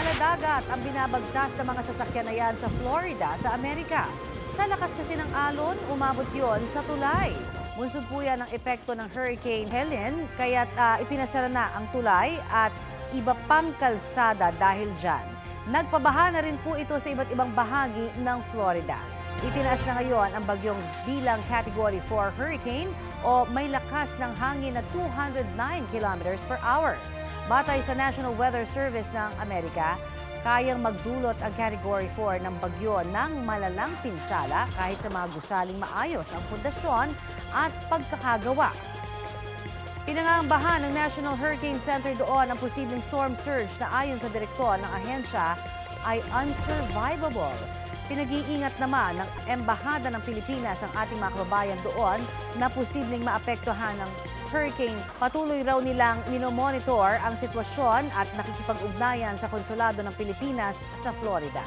Aladagat ang binabagtas ng mga sasakyan na yan sa Florida, sa Amerika. Sa lakas kasi ng alon, umabot yon sa tulay. Bunsod po yan ang epekto ng Hurricane Helen, kaya't ipinasara na ang tulay at iba pang kalsada dahil dyan. Nagpabaha na rin po ito sa iba't ibang bahagi ng Florida. Itinaas na ngayon ang bagyong bilang Category 4 hurricane o may lakas ng hangin na 209 kilometers per hour. Batay sa National Weather Service ng Amerika, kayang magdulot ang Category 4 ng bagyo ng malalang pinsala kahit sa mga gusaling maayos ang pundasyon at pagkakagawa. Pinangangabahan ng National Hurricane Center doon ang posibleng storm surge na ayon sa direktor ng ahensya ay unsurvivable. Pinag-iingat naman ng Embahada ng Pilipinas ang ating mga kababayan doon na posibleng maapektuhan ng hurricane. Patuloy raw nilang minomonitor ang sitwasyon at nakikipag-ugnayan sa Konsulado ng Pilipinas sa Florida.